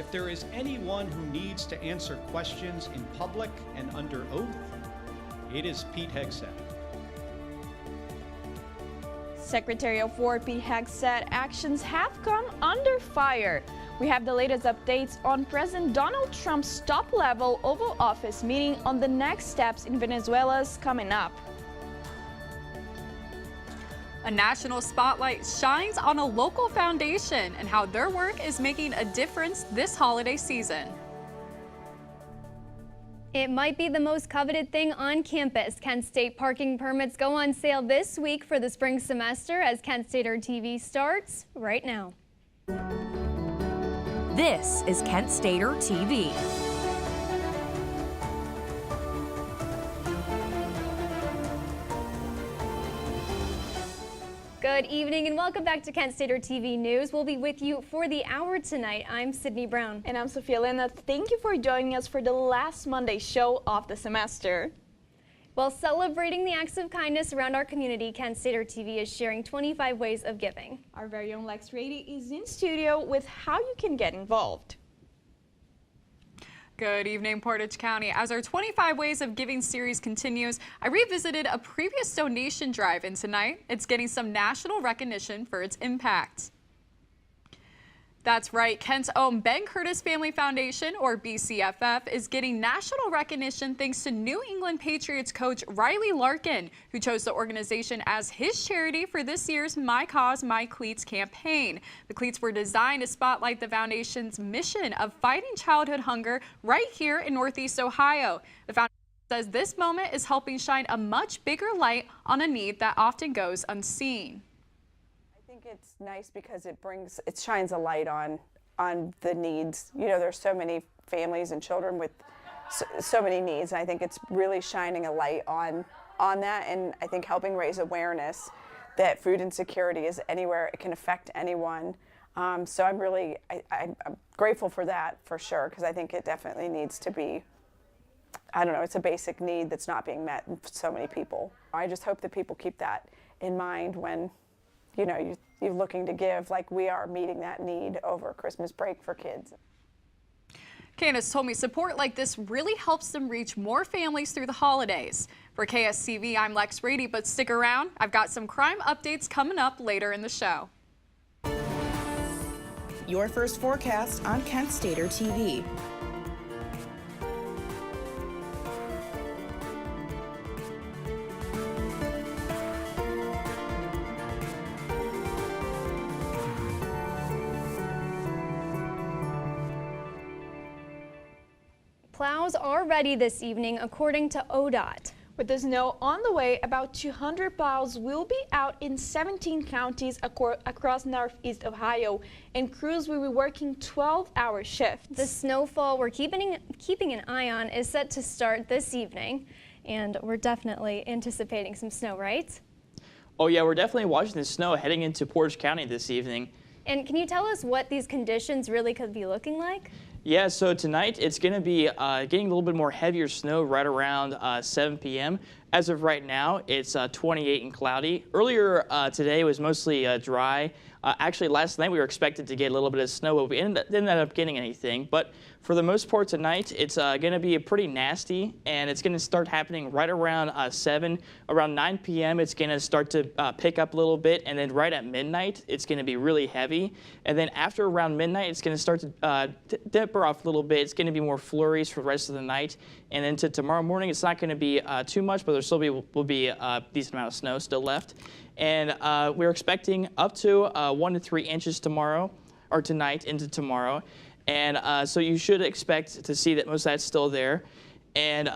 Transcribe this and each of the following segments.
if there is anyone who needs to answer questions in public and under oath, it is Pete Hegseth. Secretary of War Pete Hegseth actions have come under fire. We have the latest updates on President Donald Trump's top-level Oval Office meeting on the next steps in Venezuela's coming up. A national spotlight shines on a local foundation and how their work is making a difference this holiday season. It might be the most coveted thing on campus. Kent State parking permits go on sale this week for the spring semester as Kent Stater TV starts right now. This is Kent Stater TV. Good evening and welcome back to Kent Stater TV News. We'll be with you for the hour tonight. I'm Sydney Brown. And I'm Sophia Lena. Thank you for joining us for the last Monday show of the semester. While celebrating the acts of kindness around our community, Kent Stater TV is sharing 25 ways of giving. Our very own Lex Rady is in studio with how you can get involved. Good evening, Portage County. As our 25 Ways of Giving series continues, I revisited a previous donation drive, and tonight it's getting some national recognition for its impact. That's right, Kent's own Ben Curtis Family Foundation, or BCFF, is getting national recognition thanks to New England Patriots coach Riley Larkin, who chose the organization as his charity for this year's My Cause, My Cleats campaign. The cleats were designed to spotlight the foundation's mission of fighting childhood hunger right here in Northeast Ohio. The foundation says this moment is helping shine a much bigger light on a need that often goes unseen. I think it's nice because it shines a light on the needs. You know, there's so many families and children with so many needs. And I think it's really shining a light on that, and I think helping raise awareness that food insecurity is anywhere, it can affect anyone. So I'm grateful for that for sure, because I think it definitely needs to be, I don't know, it's a basic need that's not being met in so many people. I just hope that people keep that in mind when, you know, you're looking to give, like we are meeting that need over Christmas break for kids. Candace told me support like this really helps them reach more families through the holidays. For KSTV, I'm Lex Rady, but stick around. I've got some crime updates coming up later in the show. Your first forecast on Kent Stater TV. Plows are ready this evening, according to ODOT. With the snow on the way, about 200 plows will be out in 17 counties across Northeast Ohio, and crews will be working 12-hour shifts. The snowfall we're keeping an eye on is set to start this evening, and we're definitely anticipating some snow, right? Oh yeah, we're definitely watching the snow heading into Portage County this evening. And can you tell us what these conditions really could be looking like? Yeah, so tonight it's going to be getting a little bit more heavier snow right around 7 p.m. As of right now, it's 28 and cloudy. Earlier today was mostly dry. Actually, last night we were expected to get a little bit of snow, but we didn't end up getting anything. But for the most part tonight, it's going to be pretty nasty, and it's going to start happening right around 9 p.m. It's going to start to pick up a little bit, and then right at midnight, it's going to be really heavy. And then after around midnight, it's going to start to dipper off a little bit. It's going to be more flurries for the rest of the night. And then to tomorrow morning, it's not going to be too much, but there still will be a decent amount of snow still left. And we're expecting up to 1 to 3 inches tomorrow, or tonight into tomorrow. And so you should expect to see that most of that's still there. And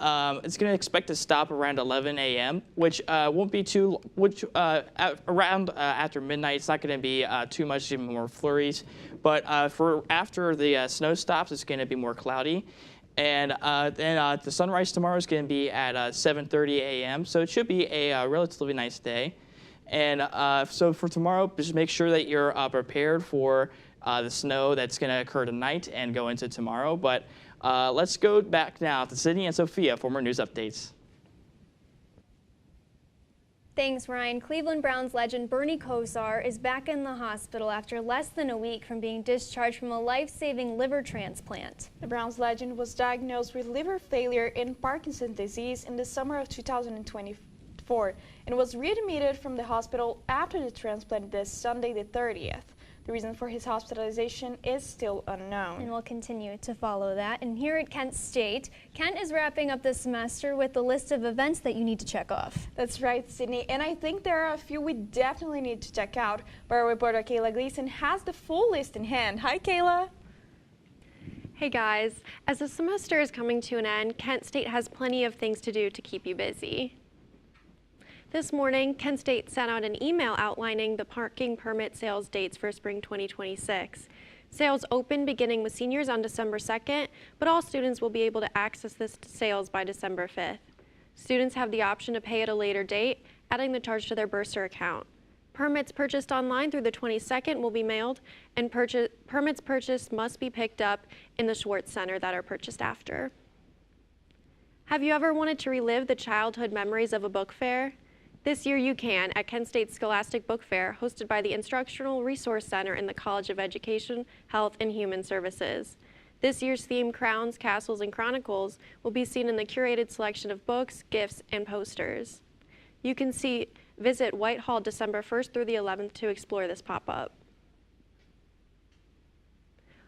it's going to expect to stop around 11 a.m., which won't be too, around after midnight, it's not going to be too much, even more flurries. But for after the snow stops, it's going to be more cloudy. And then the sunrise tomorrow is going to be at 7:30 a.m., so it should be a relatively nice day. And so for tomorrow, just make sure that you're prepared for the snow that's going to occur tonight and go into tomorrow. But let's go back now to Sydney and Sophia for more news updates. Thanks, Ryan. Cleveland Browns legend Bernie Kosar is back in the hospital after less than a week from being discharged from a life-saving liver transplant. The Browns legend was diagnosed with liver failure and Parkinson's disease in the summer of 2024 and was readmitted from the hospital after the transplant this Sunday the 30th. The reason for his hospitalization is still unknown. And we'll continue to follow that. And here at Kent State, Kent is wrapping up the semester with a list of events that you need to check off. That's right, Sydney. And I think there are a few we definitely need to check out. But our reporter Kayla Gleason has the full list in hand. Hi, Kayla. Hey guys, as the semester is coming to an end, Kent State has plenty of things to do to keep you busy. This morning, Kent State sent out an email outlining the parking permit sales dates for spring 2026. Sales open beginning with seniors on December 2nd, but all students will be able to access this sales by December 5th. Students have the option to pay at a later date, adding the charge to their bursar account. Permits purchased online through the 22nd will be mailed, and permits purchased must be picked up in the Schwartz Center that are purchased after. Have you ever wanted to relive the childhood memories of a book fair? This year you can at Kent State's Scholastic Book Fair, hosted by the Instructional Resource Center in the College of Education, Health, and Human Services. This year's theme, Crowns, Castles, and Chronicles, will be seen in the curated selection of books, gifts, and posters. You can visit Whitehall December 1st through the 11th to explore this pop-up.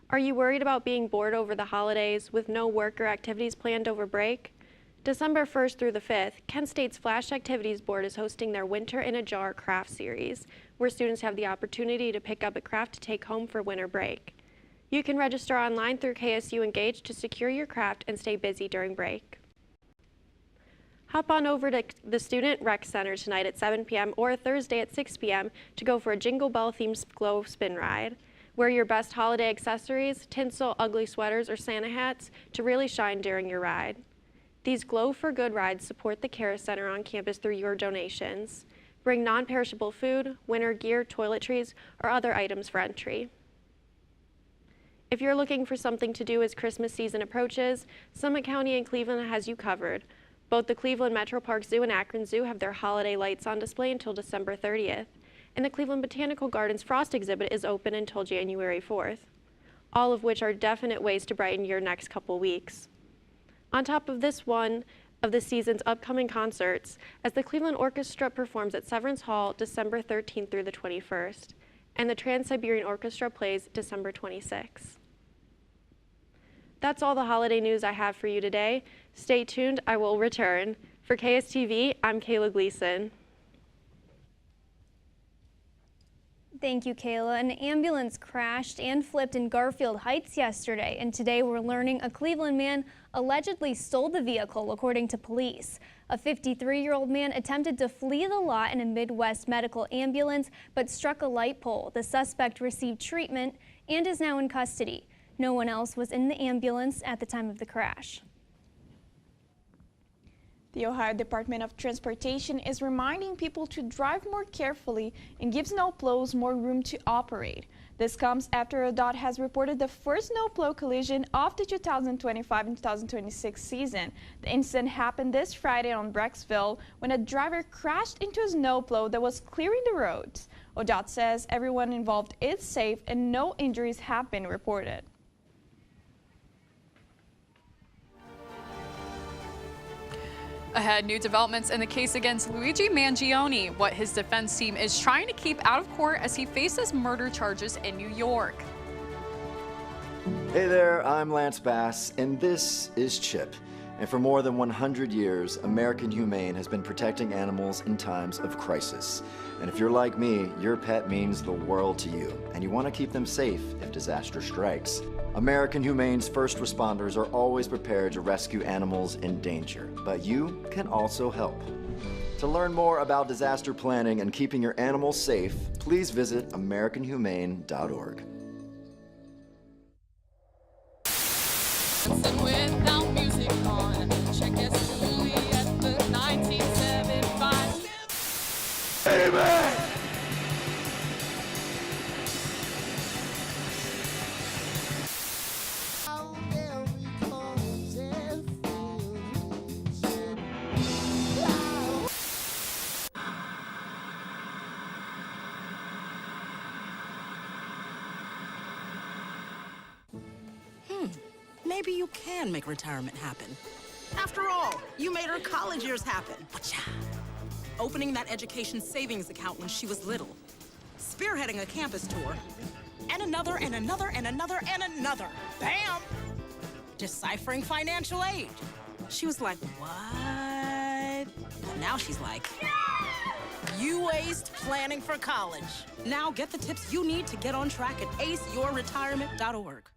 Are you worried about being bored over the holidays with no work or activities planned over break? December 1st through the 5th, Kent State's Flash Activities Board is hosting their Winter in a Jar craft series, where students have the opportunity to pick up a craft to take home for winter break. You can register online through KSU Engage to secure your craft and stay busy during break. Hop on over to the Student Rec Center tonight at 7 p.m. or Thursday at 6 p.m. to go for a Jingle Bell themed glow spin ride. Wear your best holiday accessories, tinsel, ugly sweaters, or Santa hats to really shine during your ride. These Glow for Good rides support the Care Center on campus through your donations. Bring non-perishable food, winter gear, toiletries, or other items for entry. If you're looking for something to do as Christmas season approaches, Summit County and Cleveland has you covered. Both the Cleveland Metro Park Zoo and Akron Zoo have their holiday lights on display until December 30th, and the Cleveland Botanical Gardens Frost exhibit is open until January 4th, all of which are definite ways to brighten your next couple weeks. On top of this one of the season's upcoming concerts, as the Cleveland Orchestra performs at Severance Hall December 13th through the 21st, and the Trans-Siberian Orchestra plays December 26th. That's all the holiday news I have for you today. Stay tuned, I will return. For KSTV, I'm Kayla Gleason. Thank you, Kayla. An ambulance crashed and flipped in Garfield Heights yesterday, and today we're learning a Cleveland man allegedly stole the vehicle, according to police. A 53-year-old man attempted to flee the lot in a Midwest medical ambulance, but struck a light pole. The suspect received treatment and is now in custody. No one else was in the ambulance at the time of the crash. The Ohio Department of Transportation is reminding people to drive more carefully and give snowplows more room to operate. This comes after ODOT has reported the first snowplow collision of the 2025 and 2026 season. The incident happened this Friday on Brecksville when a driver crashed into a snowplow that was clearing the roads. ODOT says everyone involved is safe and no injuries have been reported. Ahead, new developments in the case against Luigi Mangione, what his defense team is trying to keep out of court as he faces murder charges in New York. Hey there, I'm Lance Bass, and this is CHIP. And for more than 100 years, American Humane has been protecting animals in times of crisis. And if you're like me, your pet means the world to you, and you want to keep them safe if disaster strikes. American Humane's first responders are always prepared to rescue animals in danger, but you can also help. To learn more about disaster planning and keeping your animals safe, please visit AmericanHumane.org. Without music on, check SUV at the 1975. Amen. maybe you can make retirement happen. After all, you made her college years happen. Opening that education savings account when she was little. Spearheading a campus tour. And another, and another, and another, and another. Bam! Deciphering financial aid. She was like, what? And now she's like, you aced planning for college. Now get the tips you need to get on track at aceyourretirement.org.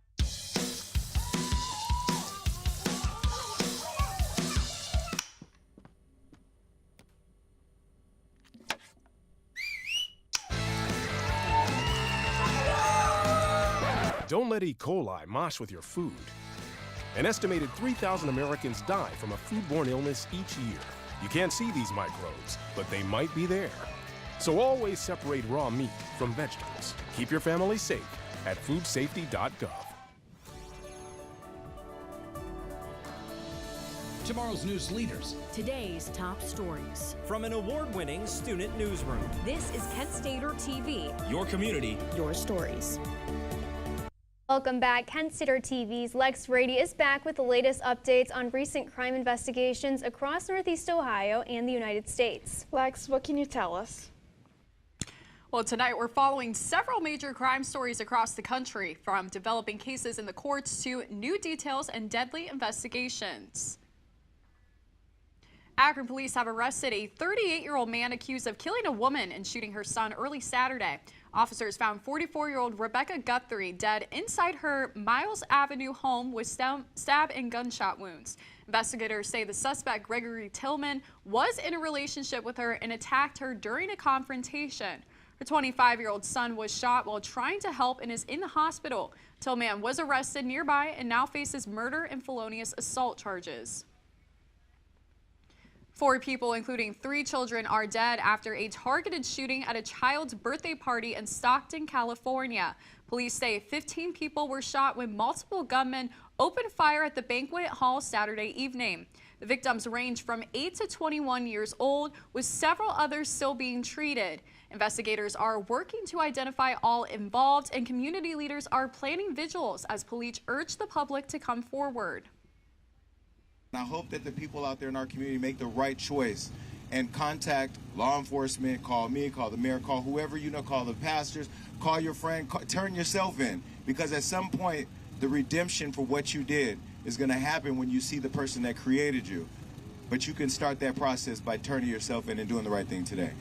Don't let E. coli mosh with your food. An estimated 3,000 Americans die from a foodborne illness each year. You can't see these microbes, but they might be there. So always separate raw meat from vegetables. Keep your family safe at foodsafety.gov. Tomorrow's news leaders. Today's top stories. From an award-winning student newsroom. This is Kent Stater TV. Your community. Your stories. Welcome back. Kent Stater TV's Lex Rady is back with the latest updates on recent crime investigations across Northeast Ohio and the United States. Lex, what can you tell us? Well, tonight we're following several major crime stories across the country, from developing cases in the courts to new details and deadly investigations. Akron police have arrested a 38-year-old man accused of killing a woman and shooting her son early Saturday. Officers found 44-year-old Rebecca Guthrie dead inside her Miles Avenue home with stab and gunshot wounds. Investigators say the suspect, Gregory Tillman, was in a relationship with her and attacked her during a confrontation. Her 25-year-old son was shot while trying to help and is in the hospital. Tillman was arrested nearby and now faces murder and felonious assault charges. 4 people, including 3 children, are dead after a targeted shooting at a child's birthday party in Stockton, California. Police say 15 people were shot when multiple gunmen opened fire at the banquet hall Saturday evening. The victims range from 8 to 21 years old, with several others still being treated. Investigators are working to identify all involved, and community leaders are planning vigils as police urge the public to come forward. I hope that the people out there in our community make the right choice and contact law enforcement, call me, call the mayor, call whoever you know, call the pastors, call your friend, turn yourself in, because at some point the redemption for what you did is going to happen when you see the person that created you. But you can start that process by turning yourself in and doing the right thing today.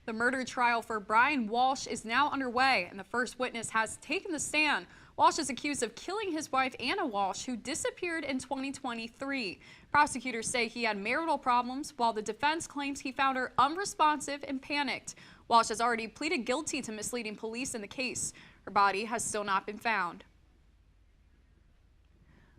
The murder trial for Brian Walsh is now underway, and the first witness has taken the stand. Walsh is accused of killing his wife, Anna Walsh, who disappeared in 2023. Prosecutors say he had marital problems, while the defense claims he found her unresponsive and panicked. Walsh has already pleaded guilty to misleading police in the case. Her body has still not been found.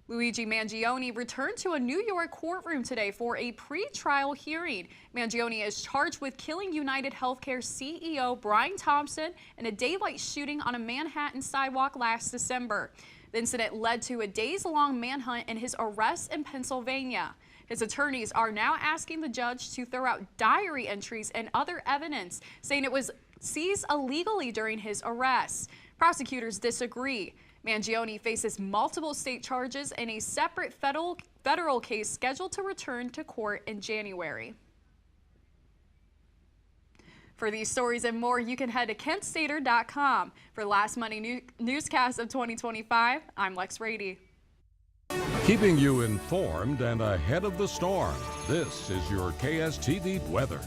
Luigi Mangione returned to a New York courtroom today for a pre-trial hearing. Mangione is charged with killing United Healthcare CEO Brian Thompson in a daylight shooting on a Manhattan sidewalk last December. The incident led to a days-long manhunt and his arrest in Pennsylvania. His attorneys are now asking the judge to throw out diary entries and other evidence, saying it was seized illegally during his arrest. Prosecutors disagree. Mangione faces multiple state charges in a separate federal case scheduled to return to court in January. For these stories and more, you can head to KentStater.com. For the last Monday newscast of 2025, I'm Lex Rady. Keeping you informed and ahead of the storm, this is your KSTV weather.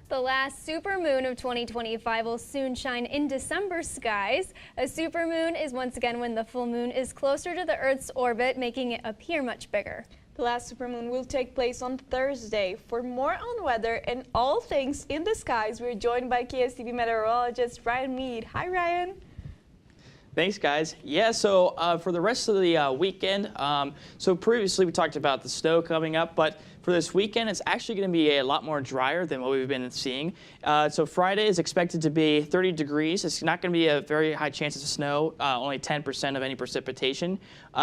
The last supermoon of 2025 will soon shine in December skies. A supermoon is once again when the full moon is closer to the Earth's orbit, making it appear much bigger. The last supermoon will take place on Thursday. For more on weather and all things in the skies, we're joined by KSTV meteorologist Ryan Mead. Hi, Ryan. Thanks, guys. Yeah, so for the rest of the weekend, so previously we talked about the snow coming up, but for this weekend, it's actually going to be a lot more drier than what we've been seeing. So Friday is expected to be 30 degrees. It's not going to be a very high chance of snow, only 10% of any precipitation.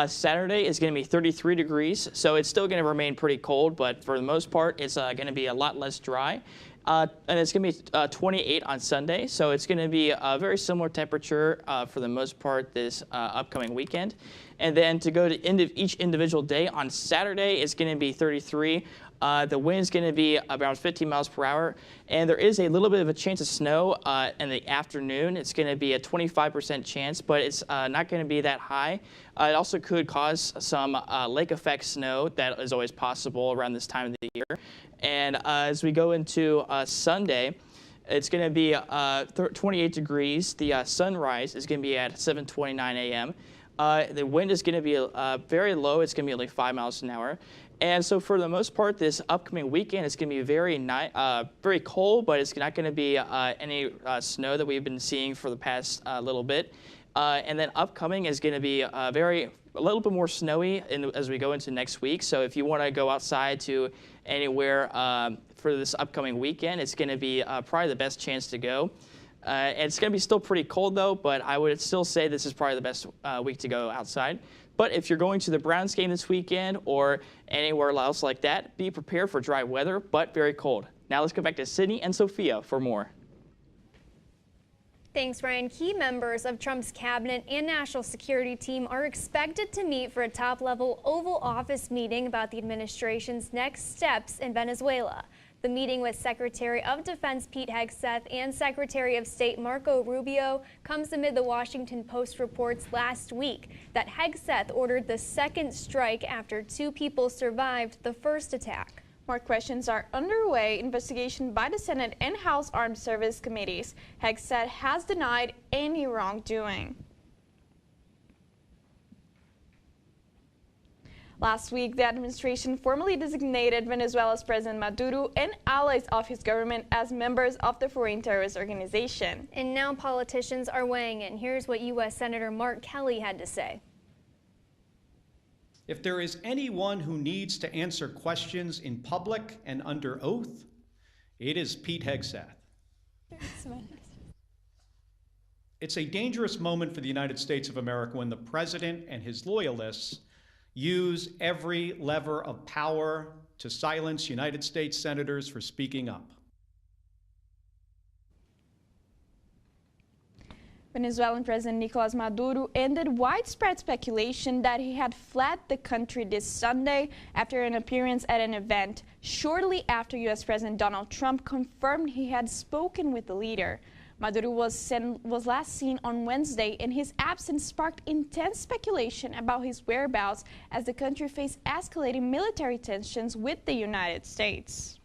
Saturday is going to be 33 degrees, so it's still going to remain pretty cold, but for the most part, it's going to be a lot less dry. And it's going to be 28 on Sunday, so it's going to be a very similar temperature for the most part this upcoming weekend. And then to go to each individual day, on Saturday it's going to be 33. The wind is going to be around 15 miles per hour, and there is a little bit of a chance of snow in the afternoon. It's going to be a 25% chance, but it's not going to be that high. It also could cause some lake effect snow that is always possible around this time of the year. And as we go into Sunday, it's going to be 28 degrees. The sunrise is going to be at 7:29 a.m. The wind is going to be very low. It's going to be only 5 miles an hour. And so for the most part, this upcoming weekend is going to be very cold, but it's not going to be any snow that we've been seeing for the past little bit. And then upcoming is going to be a little bit more snowy as we go into next week. So if you want to go outside to anywhere for this upcoming weekend, it's going to be probably the best chance to go. It's going to be still pretty cold though, but I would still say this is probably the best week to go outside. But if you're going to the Browns game this weekend or anywhere else like that, be prepared for dry weather, but very cold. Now let's go back to Sydney and Sophia for more. Thanks, Ryan. Key members of Trump's cabinet and national security team are expected to meet for a top-level Oval Office meeting about the administration's next steps in Venezuela. The meeting with Secretary of Defense Pete Hegseth and Secretary of State Marco Rubio comes amid the Washington Post reports last week that Hegseth ordered the second strike after 2 people survived the first attack. More questions are underway. Investigation by the Senate and House Armed Service Committees. Hegseth has denied any wrongdoing. Last week, the administration formally designated Venezuela's President Maduro and allies of his government as members of the foreign terrorist organization. And now politicians are weighing in. Here's what U.S. Senator Mark Kelly had to say. If there is anyone who needs to answer questions in public and under oath, it is Pete Hegseth. It's a dangerous moment for the United States of America when the president and his loyalists use every lever of power to silence United States senators for speaking up. Venezuelan President Nicolas Maduro ended widespread speculation that he had fled the country this Sunday after an appearance at an event shortly after U.S. President Donald Trump confirmed he had spoken with the leader. Maduro was last seen on Wednesday, and his absence sparked intense speculation about his whereabouts as the country faced escalating military tensions with the United States.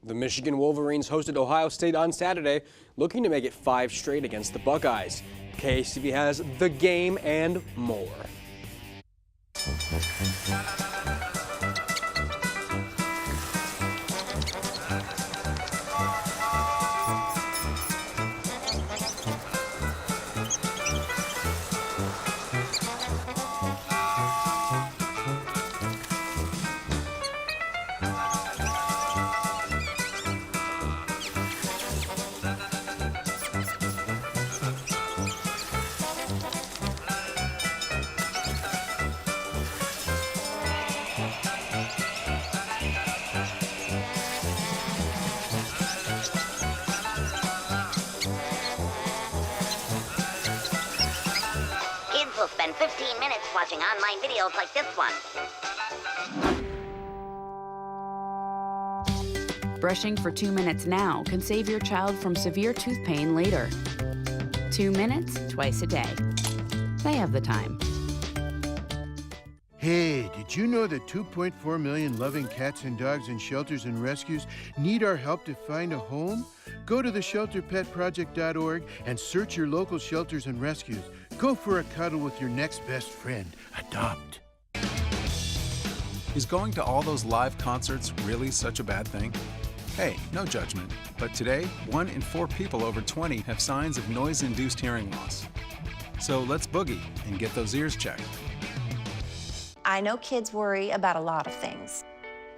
The Michigan Wolverines hosted Ohio State on Saturday, looking to make it 5 straight against the Buckeyes. KSTV has the game and more. Will spend 15 minutes watching online videos like this one. Brushing for 2 minutes now can save your child from severe tooth pain later. 2 minutes twice a day. They have the time. Hey, did you know that 2.4 million loving cats and dogs in shelters and rescues need our help to find a home? Go to theshelterpetproject.org and search your local shelters and rescues. Go for a cuddle with your next best friend. Adopt. Is going to all those live concerts really such a bad thing? Hey, no judgment. But today, 1 in 4 people over 20 have signs of noise-induced hearing loss. So let's boogie and get those ears checked. I know kids worry about a lot of things.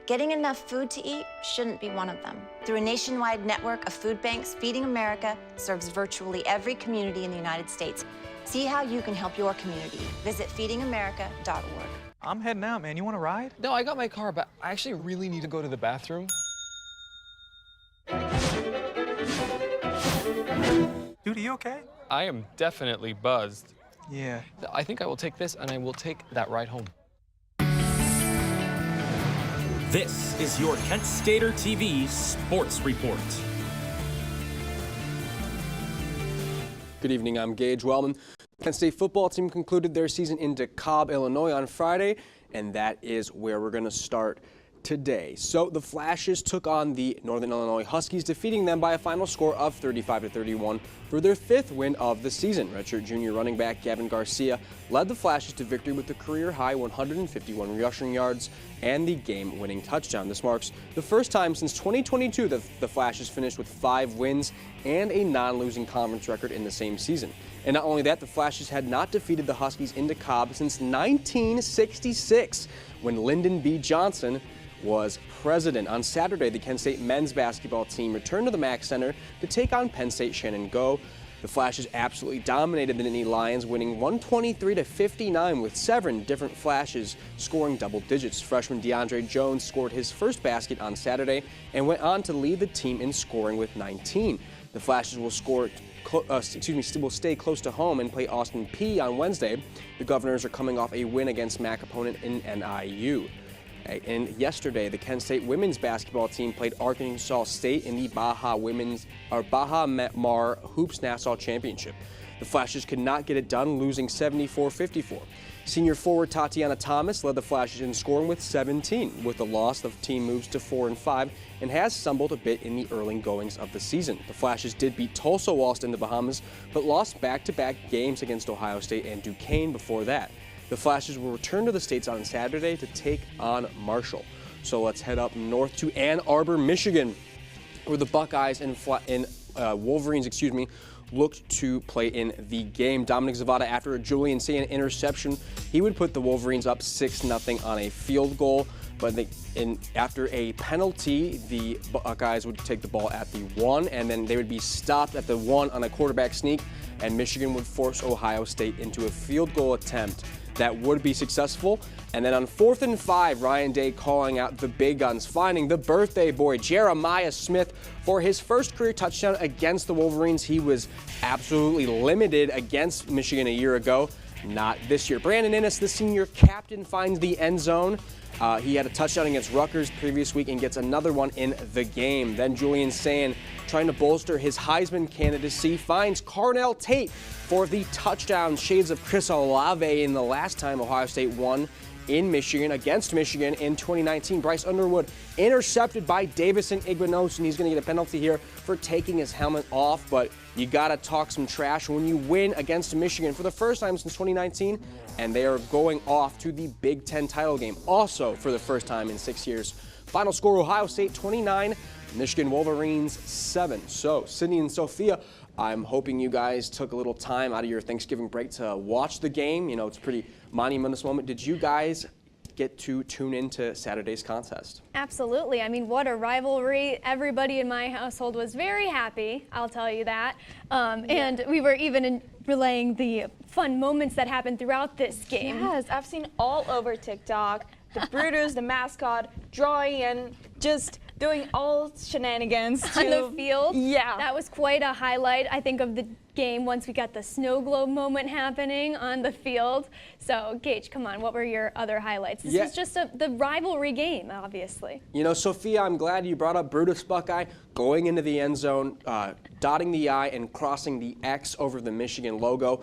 Getting enough food to eat shouldn't be one of them. Through a nationwide network of food banks, Feeding America serves virtually every community in the United States. See how you can help your community. Visit feedingamerica.org. I'm heading out, man. You want to ride? No, I got my car, but I actually really need to go to the bathroom. Dude, are you okay? I am definitely buzzed. Yeah. I think I will take this, and I will take that ride home. This is your Kent Stater TV Sports Report. Good evening, I'm Gage Wellman. Kent State football team concluded their season in DeKalb, Illinois on Friday, and that is where we're going to start today. So the Flashes took on the Northern Illinois Huskies, defeating them by a final score of 35-31 for their 5th win of the season. Redshirt junior running back Gavin Garcia led the Flashes to victory with a career-high 151 rushing yards and the game-winning touchdown. This marks the first time since 2022 that the Flashes finished with 5 wins and a non-losing conference record in the same season. And not only that, the Flashes had not defeated the Huskies in DeKalb since 1966, when Lyndon B. Johnson was president. On Saturday, the Kent State men's basketball team returned to the Mack Center to take on Penn State Shannon Go. The Flashes absolutely dominated the Nittany Lions, winning 123-59 with 7 different Flashes scoring double digits. Freshman DeAndre Jones scored his first basket on Saturday and went on to lead the team in scoring with 19. The Flashes will will stay close to home and play Austin Peay on Wednesday. The Governors are coming off a win against MAC opponent in NIU. And yesterday, the Kent State women's basketball team played Arkansas State in the Baja Mar Hoops Nassau Championship. The Flashes could not get it done, losing 74-54. Senior forward Tatiana Thomas led the Flashes in scoring with 17. With the loss, the team moves to 4-5 and has stumbled a bit in the early goings of the season. The Flashes did beat Tulsa whilst in the Bahamas, but lost back-to-back games against Ohio State and Duquesne before that. The Flashes will return to the States on Saturday to take on Marshall. So let's head up north to Ann Arbor, Michigan, where the Buckeyes and Wolverines, looked to play in the game. Dominic Zavada, after a Julian Sand interception, he would put the Wolverines up 6-0 on a field goal. But after a penalty, the Buckeyes would take the ball at the 1, and then they would be stopped at the 1 on a quarterback sneak, and Michigan would force Ohio State into a field goal attempt that would be successful. And then on 4th and 5, Ryan Day calling out the big guns, finding the birthday boy, Jeremiah Smith, for his first career touchdown against the Wolverines. He was absolutely limited against Michigan a year ago, not this year. Brandon Innes, the senior captain, finds the end zone. He had a touchdown against Rutgers previous week and gets another one in the game. Then Julian Sand, trying to bolster his Heisman candidacy, finds Carnell Tate for the touchdown. Shades of Chris Olave in the last time Ohio State won in Michigan against Michigan in 2019. Bryce Underwood intercepted by Davison Igbenos, and he's going to get a penalty here for taking his helmet off, but you got to talk some trash when you win against Michigan for the first time since 2019, and they are going off to the Big Ten title game also for the first time in 6 years. Final score, Ohio State 29, Michigan Wolverines 7. So, Sydney and Sophia, I'm hoping you guys took a little time out of your Thanksgiving break to watch the game. You know, it's a pretty monumentous moment. Did you guys get to tune into Saturday's contest? Absolutely. I mean, what a rivalry. Everybody in my household was very happy, I'll tell you that. And we were even relaying the fun moments that happened throughout this game. Yes, I've seen all over TikTok, the Brutus, the mascot, drawing and just doing all shenanigans on the field. Yeah. That was quite a highlight, I think, of the game once we got the snow globe moment happening on the field. So, Gage, come on, what were your other highlights? This is just the rivalry game, obviously. You know, Sophia, I'm glad you brought up Brutus Buckeye going into the end zone, dotting the I and crossing the X over the Michigan logo.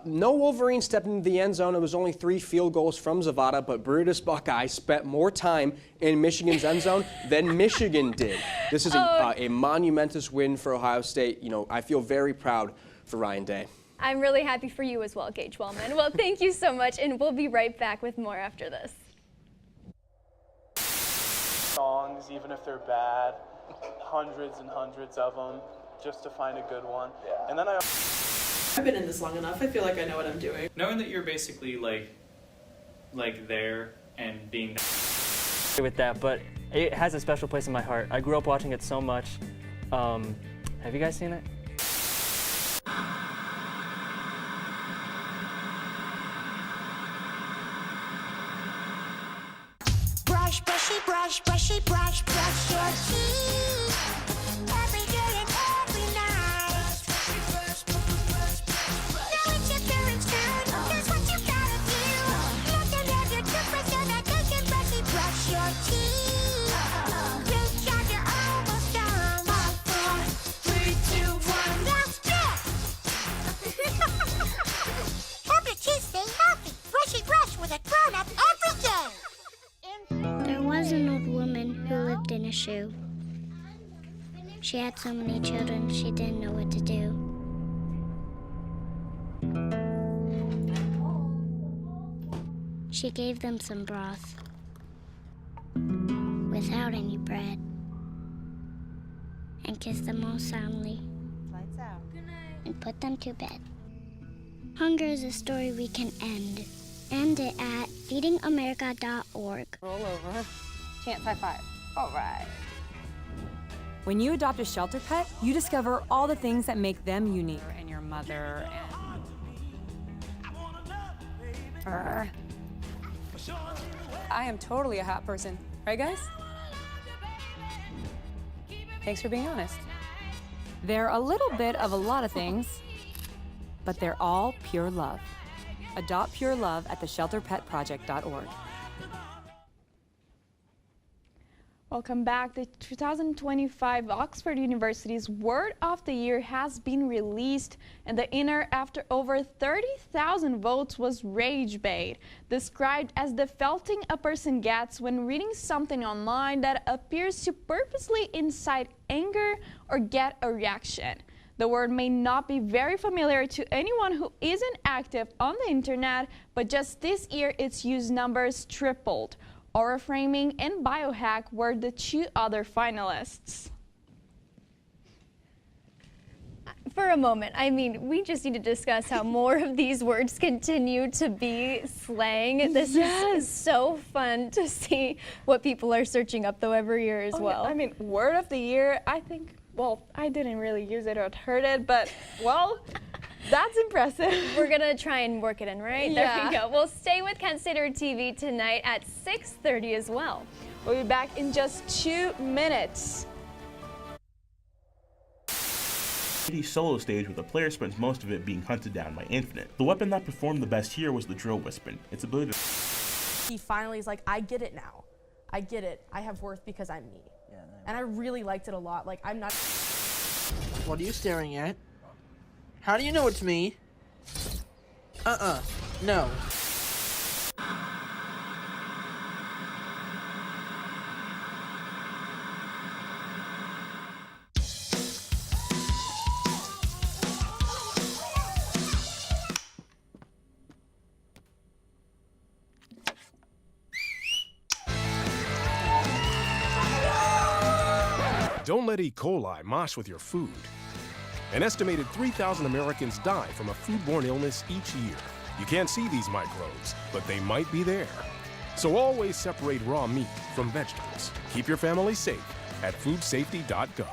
No Wolverine stepped into the end zone. It was only 3 field goals from Zavada, but Brutus Buckeye spent more time in Michigan's end zone than Michigan did. This is a monumentous win for Ohio State. You know, I feel very proud for Ryan Day. I'm really happy for you as well, Gage Wellman. Well, thank you so much, and we'll be right back with more after this. Songs, even if they're bad, hundreds and hundreds of them, just to find a good one. Yeah. And then I've been in this long enough. I feel like I know what I'm doing. Knowing that you're basically like there and being with that, but it has a special place in my heart. I grew up watching it so much. Have you guys seen it? brush, brushy brush, brush your teeth. Every day and every night. Now it's your parents' turn. Here's what you gotta do. Let them have your toothbrush so that they can brushy brush your teeth. Good job, you're almost done. 5, 4, 3, 2, 1. That's it. Help your teeth stay healthy. Brushy brush with a grown-up every day. There was an old woman who lived in a shoe. She had so many children, she didn't know what to do. She gave them some broth without any bread and kissed them all soundly and put them to bed. Hunger is a story we can end. End it at feedingamerica.org. Roll over. Chance high five. All right. When you adopt a shelter pet, you discover all the things that make them unique. And your mother and... I am totally a hot person. Right, guys? Thanks for being honest. They're a little bit of a lot of things, but they're all pure love. Adopt pure love at theshelterpetproject.org. Welcome back. The 2025 Oxford University's Word of the Year has been released, and the winner, after over 30,000 votes, was rage bait, described as the feeling a person gets when reading something online that appears to purposely incite anger or get a reaction. The word may not be very familiar to anyone who isn't active on the internet, but just this year its use numbers tripled. Aura Framing and Biohack were the two other finalists. For a moment, I mean, we just need to discuss how more of these words continue to be slang. This is so fun to see what people are searching up, though, every year as well. I mean, Word of the Year, I think, well, I didn't really use it or heard it, but, well, that's impressive. We're going to try and work it in, right? Yeah. There we go. We'll stay with Kent Stater TV tonight at 6:30 as well. We'll be back in just 2 minutes. Solo stage where the player spends most of it being hunted down by Infinite. The weapon that performed the best here was the Drill Wispen. Its ability to... He finally is like, I get it now. I get it. I have worth because I'm me. Yeah, and I really liked it a lot. Like, I'm not... What are you staring at? How do you know it's me? No. Don't let E. coli mosh with your food. An estimated 3,000 Americans die from a foodborne illness each year. You can't see these microbes, but they might be there. So always separate raw meat from vegetables. Keep your family safe at foodsafety.gov.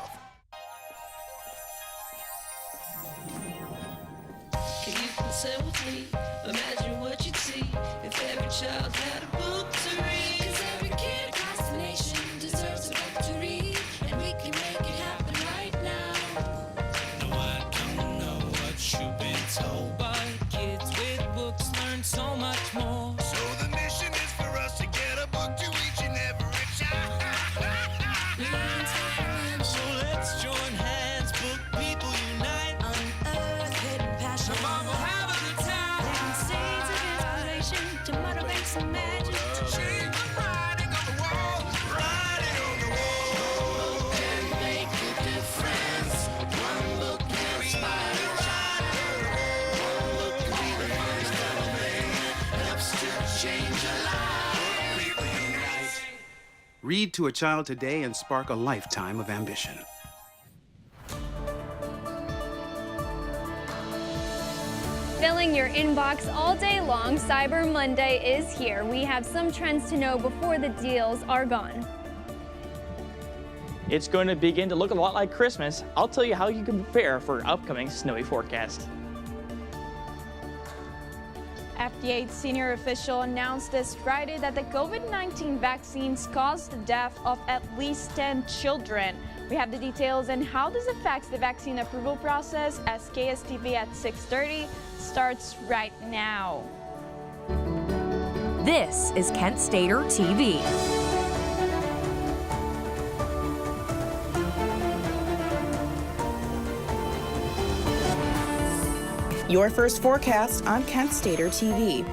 You can say with me, imagine what you'd see if every child had a book to read. 'Cause every kid across the nation deserves a book to read, and we can make it happen right now. No, I don't know what you've been told, but kids with books learn so much more. So the mission is for us to get a book to each and every child. So let's join hands, book people unite, unearth hidden passion. Come on, we'll have a good time. Living seeds of inspiration to motivate some magic. To change the writing on the wall, writing on the wall. And make a difference. One book can inspire a child. One book can be the first thing that helps to change a life. People unite. Read to a child today and spark a lifetime of ambition. Filling your inbox all day long, Cyber Monday is here. We have some trends to know before the deals are gone. It's going to begin to look a lot like Christmas. I'll tell you how you can prepare for an upcoming snowy forecast. FDA senior official announced this Friday that the COVID-19 vaccines caused the death of at least 10 children. We have the details and how this affects the vaccine approval process as KSTV at 6:30 starts right now. This is Kent Stater TV. Your first forecast on Kent Stater TV.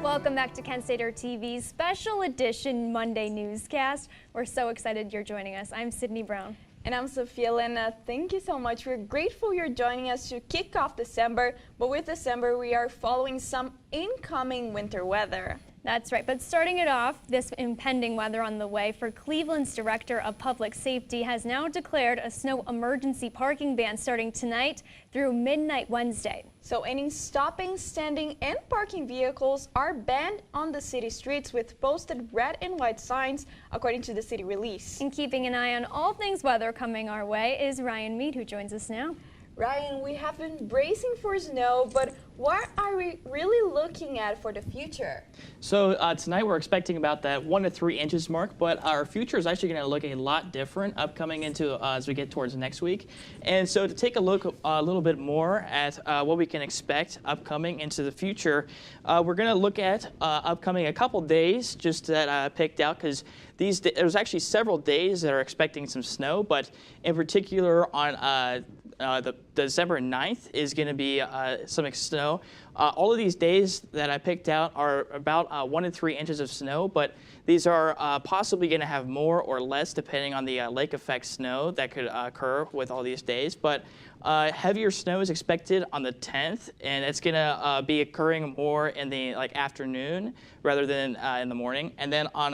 Welcome back to Kent Stater TV's special edition Monday newscast. We're so excited you're joining us. I'm Sydney Brown. And I'm Sophia Lena. Thank you so much. We're grateful you're joining us to kick off December. But with December, we are following some incoming winter weather. That's right, but starting it off, this impending weather on the way for Cleveland's Director of Public Safety has now declared a snow emergency parking ban starting tonight through midnight Wednesday. So any stopping, standing, and parking vehicles are banned on the city streets with posted red and white signs, according to the city release. And keeping an eye on all things weather coming our way is Ryan Mead, who joins us now. Ryan, we have been bracing for snow, but what are we really looking at for the future? So tonight we're expecting about that 1 to 3 inches mark, but our future is actually going to look a lot different upcoming into as we get towards next week. And so to take a look a little bit more at what we can expect upcoming into the future, we're going to look at upcoming a couple days just that I picked out because there's actually several days that are expecting some snow, but in particular on the December 9th is going to be some snow. All of these days that I picked out are about 1 to 3 inches of snow, but these are possibly going to have more or less depending on the lake effect snow that could occur with all these days. But heavier snow is expected on the 10th, and it's going to be occurring more in the afternoon rather than in the morning. And then on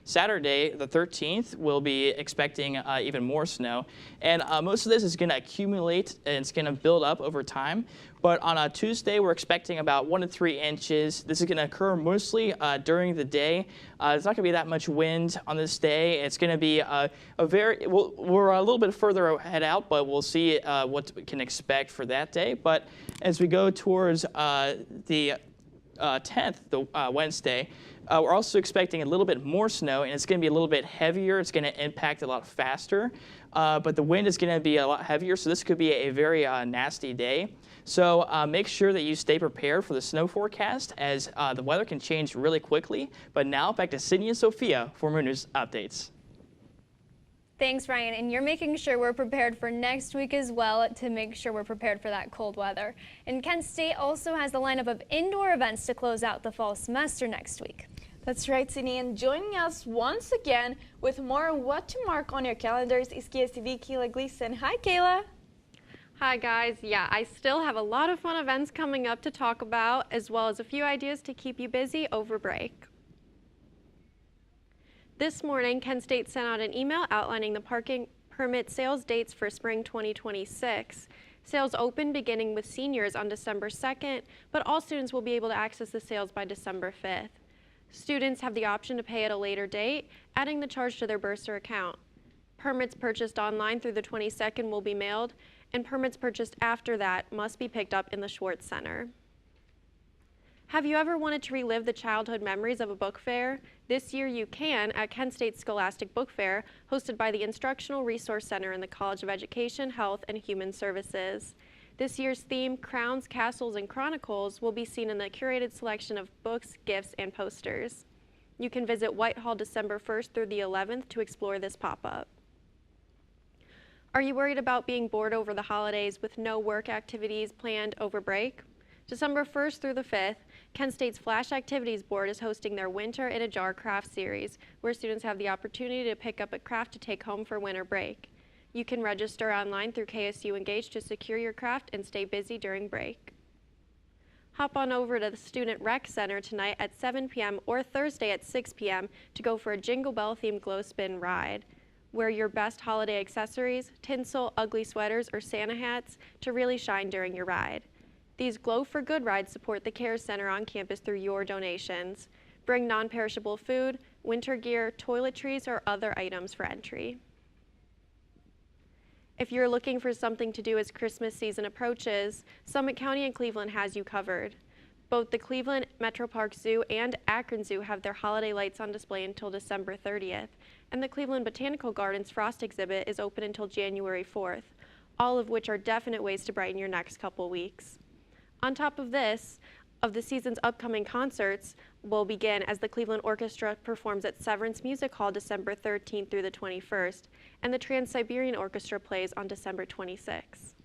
Saturday, the 13th, we'll be expecting even more snow. And most of this is going to accumulate and it's going to build up over time. But on Tuesday, we're expecting about 1 to 3 inches. This is going to occur mostly during the day. There's not going to be that much wind on this day. It's going to be we're a little bit further ahead out, but we'll see what we can expect for that day. But as we go towards the 10th, the Wednesday, we're also expecting a little bit more snow, and it's going to be a little bit heavier. It's going to impact a lot faster, but the wind is going to be a lot heavier, so this could be a very nasty day. So make sure that you stay prepared for the snow forecast as the weather can change really quickly. But now back to Sydney and Sophia for more news updates. Thanks, Ryan. And you're making sure we're prepared for next week as well to make sure we're prepared for that cold weather. And Kent State also has the lineup of indoor events to close out the fall semester next week. That's right, Sydney. And joining us once again with more on what to mark on your calendars is KSTV Kayla Gleason. Hi, Kayla. Hi, guys. Yeah, I still have a lot of fun events coming up to talk about, as well as a few ideas to keep you busy over break. This morning, Kent State sent out an email outlining the parking permit sales dates for spring 2026. Sales open beginning with seniors on December 2nd, but all students will be able to access the sales by December 5th. Students have the option to pay at a later date, adding the charge to their bursar account. Permits purchased online through the 22nd will be mailed, and permits purchased after that must be picked up in the Schwartz Center. Have you ever wanted to relive the childhood memories of a book fair? This year you can at Kent State's Scholastic Book Fair, hosted by the Instructional Resource Center in the College of Education, Health, and Human Services. This year's theme, Crowns, Castles, and Chronicles, will be seen in the curated selection of books, gifts, and posters. You can visit Whitehall December 1st through the 11th to explore this pop-up. Are you worried about being bored over the holidays with no work activities planned over break? December 1st through the 5th, Kent State's Flash Activities Board is hosting their Winter in a Jar craft series, where students have the opportunity to pick up a craft to take home for winter break. You can register online through KSU Engage to secure your craft and stay busy during break. Hop on over to the Student Rec Center tonight at 7 p.m. or Thursday at 6 p.m. to go for a Jingle Bell themed glow spin ride. Wear your best holiday accessories, tinsel, ugly sweaters, or Santa hats to really shine during your ride. These Glow for Good rides support the Care Center on campus through your donations. Bring non-perishable food, winter gear, toiletries, or other items for entry. If you're looking for something to do as Christmas season approaches, Summit County and Cleveland has you covered. Both the Cleveland Metro Park Zoo and Akron Zoo have their holiday lights on display until December 30th, and the Cleveland Botanical Gardens Frost exhibit is open until January 4th, all of which are definite ways to brighten your next couple weeks. On top of this, of the season's upcoming concerts will begin as the Cleveland Orchestra performs at Severance Music Hall December 13th through the 21st, and the Trans-Siberian Orchestra plays on December 26th.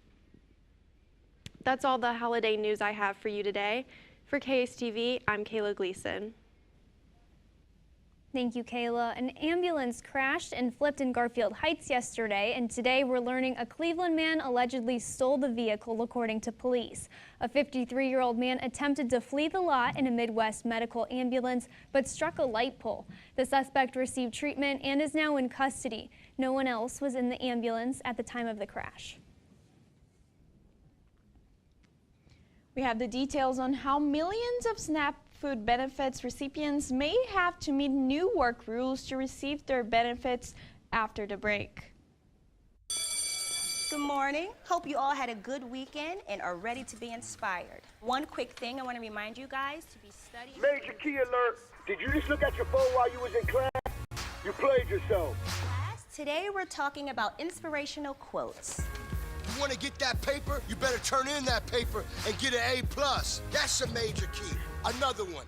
That's all the holiday news I have for you today. For KSTV, I'm Kayla Gleason. Thank you, Kayla. An ambulance crashed and flipped in Garfield Heights yesterday, and today we're learning a Cleveland man allegedly stole the vehicle, according to police. A 53-year-old man attempted to flee the lot in a Midwest medical ambulance, but struck a light pole. The suspect received treatment and is now in custody. No one else was in the ambulance at the time of the crash. We have the details on how millions of SNAP food benefits recipients may have to meet new work rules to receive their benefits after the break. Good morning. Hope you all had a good weekend and are ready to be inspired. One quick thing I want to remind you guys to be studying. Major key alert. Did you just look at your phone while you was in class? You played yourself. Today we're talking about inspirational quotes. You want to get that paper? You better turn in that paper and get an A+. That's a major key. Another one.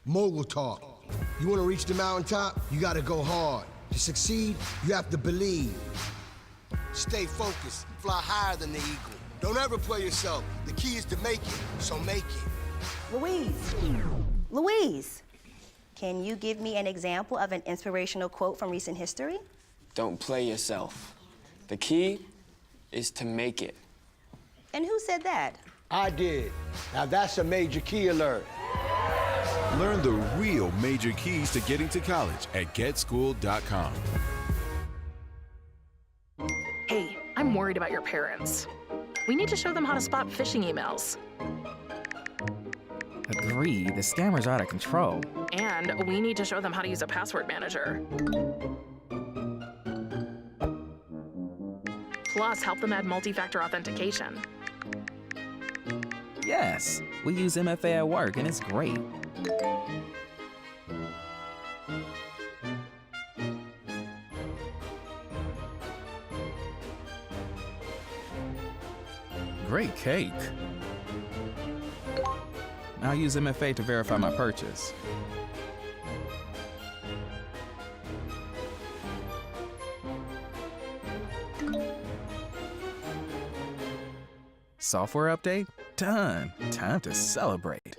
Mogul talk. You want to reach the mountaintop? You got to go hard. To succeed, you have to believe. Stay focused. Fly higher than the eagle. Don't ever play yourself. The key is to make it, so make it. Louise, can you give me an example of an inspirational quote from recent history? Don't play yourself. The key is to make it. And who said that? I did. Now that's a major key alert. Learn the real major keys to getting to college at getschool.com. Hey, I'm worried about your parents. We need to show them how to spot phishing emails. Agree, the scammers are out of control. And we need to show them how to use a password manager. Plus, help them add multi-factor authentication. Yes, we use MFA at work and it's great. Great cake. I'll use MFA to verify my purchase. Software update? Done. Time to celebrate.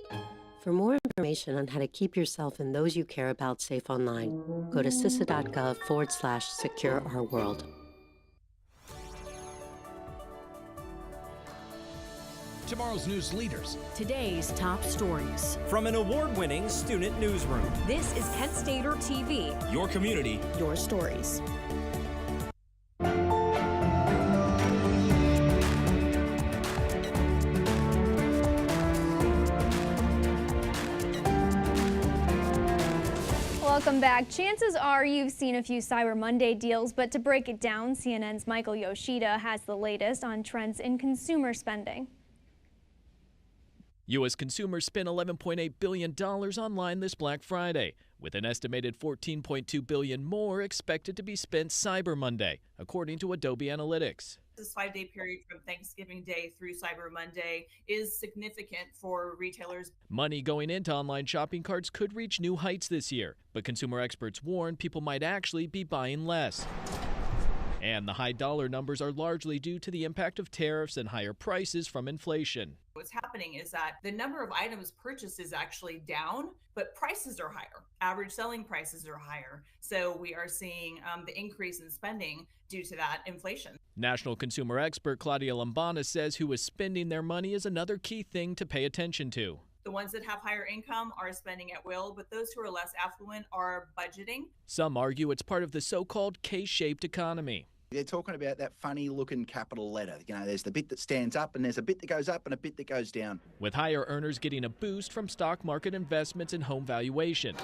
For more information on how to keep yourself and those you care about safe online, go to cisa.gov/secure our world. Tomorrow's news leaders. Today's top stories. From an award-winning student newsroom. This is Kent Stater TV. Your community. Your stories. Welcome back. Chances are you've seen a few Cyber Monday deals, but to break it down, CNN's Michael Yoshida has the latest on trends in consumer spending. U.S. consumers spent $11.8 billion online this Black Friday, with an estimated $14.2 billion more expected to be spent Cyber Monday, according to Adobe Analytics. This 5-day period from Thanksgiving Day through Cyber Monday is significant for retailers. Money going into online shopping carts could reach new heights this year, but consumer experts warn people might actually be buying less. And the high dollar numbers are largely due to the impact of tariffs and higher prices from inflation. What's happening is that the number of items purchased is actually down, but prices are higher. Average selling prices are higher. So we are seeing the increase in spending due to that inflation. National consumer expert Claudia Lombana says who is spending their money is another key thing to pay attention to. The ones that have higher income are spending at will, but those who are less affluent are budgeting. Some argue it's part of the so-called K-shaped economy. They're talking about that funny-looking capital letter. You know, there's the bit that stands up, and there's a bit that goes up and a bit that goes down. With higher earners getting a boost from stock market investments and home valuation,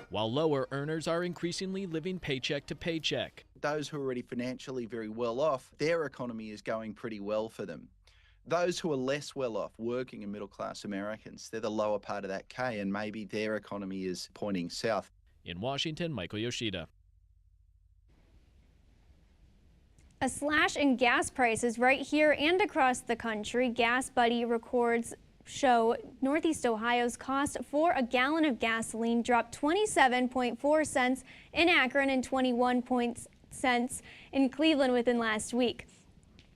while lower earners are increasingly living paycheck to paycheck. Those who are already financially very well off, their economy is going pretty well for them. Those who are less well off, working and middle-class Americans, they're the lower part of that K, and maybe their economy is pointing south. In Washington, Michael Yoshida. A slash in gas prices right here and across the country. Gas Buddy records show Northeast Ohio's cost for a gallon of gasoline dropped 27.4 cents in Akron and 21 cents in Cleveland within last week.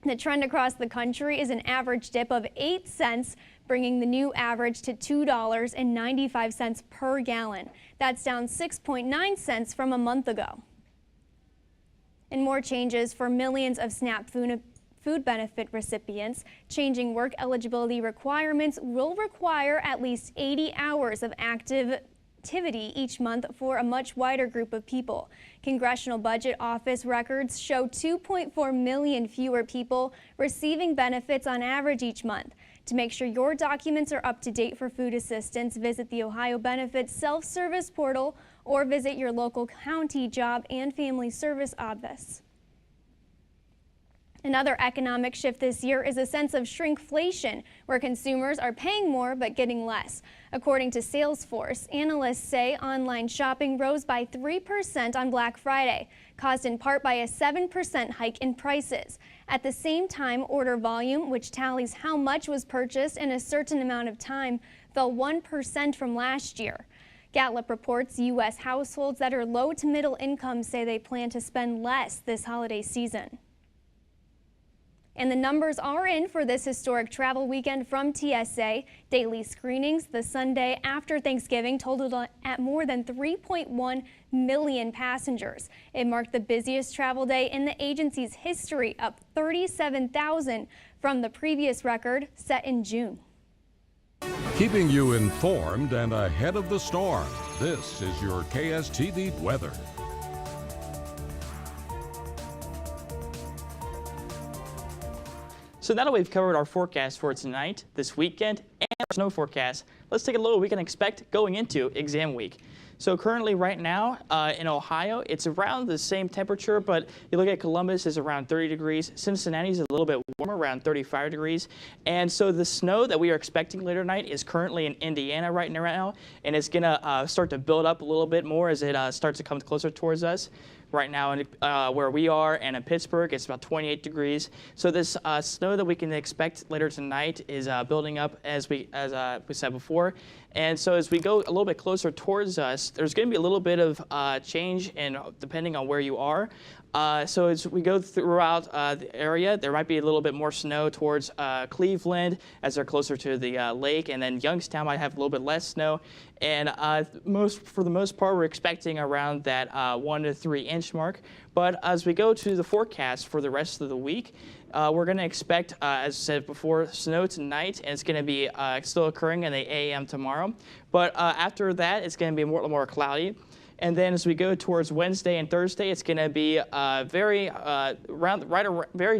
The trend across the country is an average dip of 8 cents, bringing the new average to $2.95 per gallon. That's down 6.9 cents from a month ago. And more changes for millions of SNAP food benefit recipients. Changing work eligibility requirements will require at least 80 hours of activity each month for a much wider group of people. Congressional Budget Office records show 2.4 million fewer people receiving benefits on average each month. To make sure your documents are up to date for food assistance, visit the Ohio Benefits self-service portal or visit your local county job and family service office. Another economic shift this year is a sense of shrinkflation, where consumers are paying more but getting less. According to Salesforce, analysts say online shopping rose by 3% on Black Friday, caused in part by a 7% hike in prices. At the same time, order volume, which tallies how much was purchased in a certain amount of time, fell 1% from last year. Gallup reports U.S. households that are low to middle income say they plan to spend less this holiday season. And the numbers are in for this historic travel weekend from TSA. Daily screenings the Sunday after Thanksgiving totaled at more than 3.1 million passengers. It marked the busiest travel day in the agency's history, up 37,000 from the previous record set in June. Keeping you informed and ahead of the storm, this is your KSTV weather. So now that we've covered our forecast for tonight, this weekend, and our snow forecast, let's take a look at what we can expect going into exam week. So currently right now in Ohio, it's around the same temperature, but you look at Columbus is around 30 degrees. Cincinnati's a little bit warmer, around 35 degrees. And so the snow that we are expecting later tonight is currently in Indiana right now, and it's going to start to build up a little bit more as it starts to come closer towards us. Right now, where we are, and in Pittsburgh, it's about 28 degrees. So this snow that we can expect later tonight is building up as we said before. And so as we go a little bit closer towards us, there's going to be a little bit of change, and depending on where you are. So as we go throughout the area, there might be a little bit more snow towards Cleveland as they're closer to the lake, and then Youngstown might have a little bit less snow. And for the most part, we're expecting around that 1 to 3 inch mark. But as we go to the forecast for the rest of the week, we're going to expect, as I said before, snow tonight, and it's going to be still occurring in the a.m. tomorrow. But after that, it's going to be more cloudy. And then as we go towards Wednesday and Thursday, it's going to be very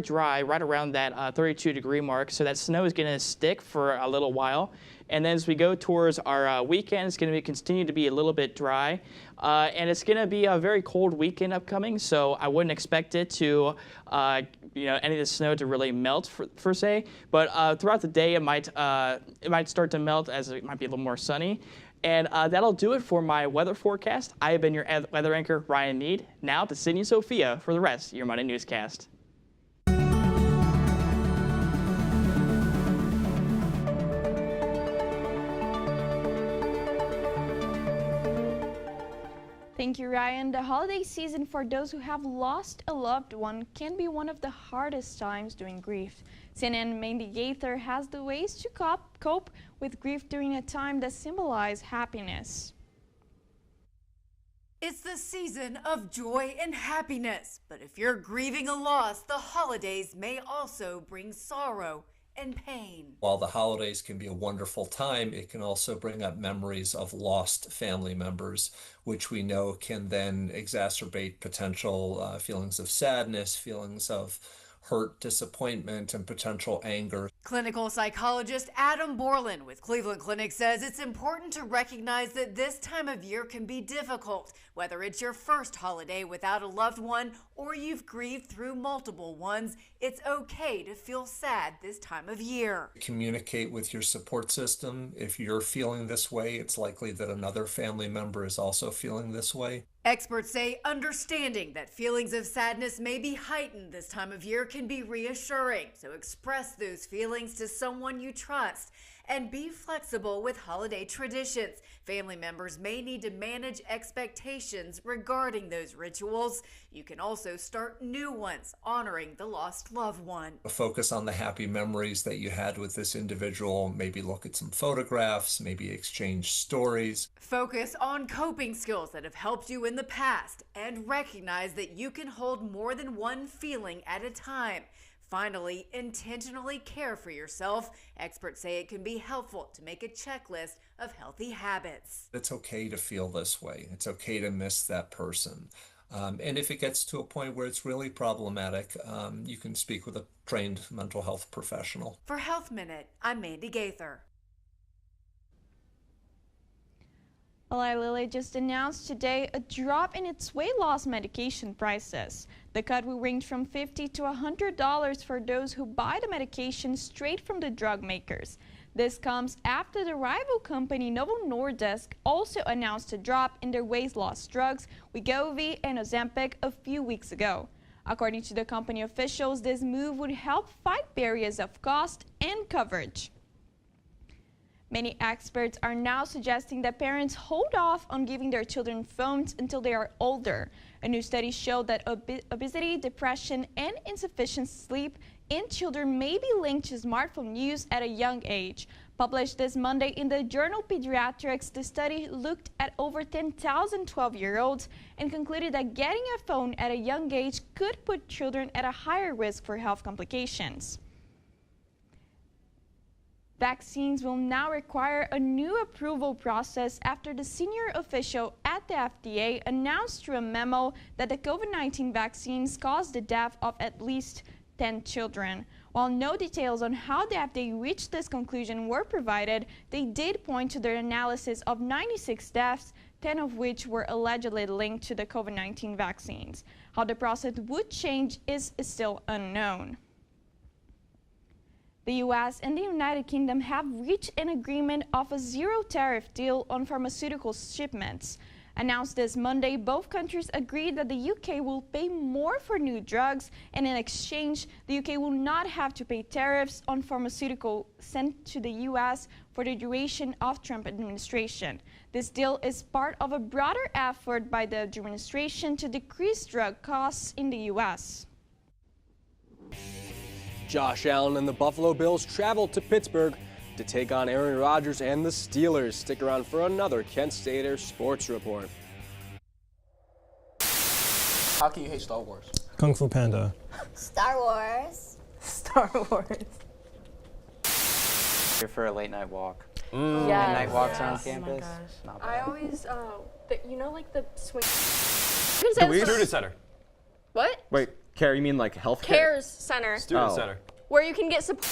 dry, right around that 32-degree mark. So that snow is going to stick for a little while. And then as we go towards our weekend, it's going to continue to be a little bit dry. And it's going to be a very cold weekend upcoming, so I wouldn't expect it to, any of the snow to really melt per se. But throughout the day, it might start to melt as it might be a little more sunny. And that'll do it for my weather forecast. I have been your weather anchor, Ryan Mead. Now to Sydney and Sophia for the rest of your Monday Newscast. Thank you, Ryan. The holiday season for those who have lost a loved one can be one of the hardest times during grief. CNN Mandy Gaither has the ways to cope with grief during a time that symbolizes happiness. It's the season of joy and happiness, but if you're grieving a loss, the holidays may also bring sorrow and pain. While the holidays can be a wonderful time, it can also bring up memories of lost family members, which we know can then exacerbate potential feelings of sadness, feelings of hurt, disappointment, and potential anger. Clinical psychologist Adam Borland with Cleveland Clinic says it's important to recognize that this time of year can be difficult, whether it's your first holiday without a loved one or you've grieved through multiple ones. It's okay to feel sad this time of year. Communicate with your support system. If you're feeling this way, it's likely that another family member is also feeling this way. Experts say understanding that feelings of sadness may be heightened this time of year can be reassuring. So express those feelings to someone you trust and be flexible with holiday traditions. Family members may need to manage expectations regarding those rituals. You can also start new ones, honoring the lost loved one. Focus on the happy memories that you had with this individual. Maybe look at some photographs, maybe exchange stories. Focus on coping skills that have helped you in the past and recognize that you can hold more than one feeling at a time. Finally, intentionally care for yourself. Experts say it can be helpful to make a checklist of healthy habits. It's okay to feel this way. It's okay to miss that person. And if it gets to a point where it's really problematic, you can speak with a trained mental health professional. For Health Minute, I'm Mandy Gaither. Eli Lilly just announced today a drop in its weight loss medication prices. The cut will range from $50 to $100 for those who buy the medication straight from the drug makers. This comes after the rival company Novo Nordisk also announced a drop in their weight loss drugs Wegovy and Ozempic a few weeks ago. According to the company officials, this move would help fight barriers of cost and coverage. Many experts are now suggesting that parents hold off on giving their children phones until they are older. A new study showed that obesity, depression, and insufficient sleep in children may be linked to smartphone use at a young age. Published this Monday in the journal Pediatrics, the study looked at over 10,000 12-year-olds and concluded that getting a phone at a young age could put children at a higher risk for health complications. Vaccines will now require a new approval process after the senior official at the FDA announced through a memo that the COVID-19 vaccines caused the death of at least 10 children. While no details on how the FDA reached this conclusion were provided, they did point to their analysis of 96 deaths, 10 of which were allegedly linked to the COVID-19 vaccines. How the process would change is still unknown. The U.S. and the United Kingdom have reached an agreement of a zero-tariff deal on pharmaceutical shipments. Announced this Monday, both countries agreed that the U.K. will pay more for new drugs, and in exchange, the U.K. will not have to pay tariffs on pharmaceuticals sent to the U.S. for the duration of Trump administration. This deal is part of a broader effort by the administration to decrease drug costs in the U.S. Josh Allen and the Buffalo Bills travel to Pittsburgh to take on Aaron Rodgers and the Steelers. Stick around for another Kent Stater Sports Report. How can you hate Star Wars? Kung Fu Panda. Star Wars. Star Wars. Here for a late night walk. Yes. Night walks around Oh campus. my gosh. Not bad. I always, you know, like the swing. Student Center. What? Wait, care, you mean like healthcare? CARES Center. Student Center. Where you can get support.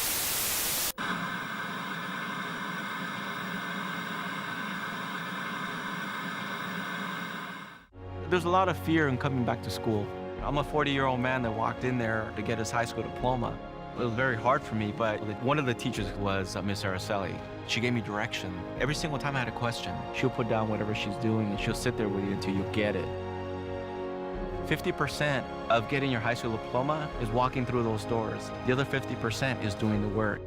There's a lot of fear in coming back to school. I'm a 40-year-old man that walked in there to get his high school diploma. It was very hard for me, but one of the teachers was Miss Araceli. She gave me direction. Every single time I had a question, she'll put down whatever she's doing and she'll sit there with you until you get it. 50% of getting your high school diploma is walking through those doors. The other 50% is doing the work.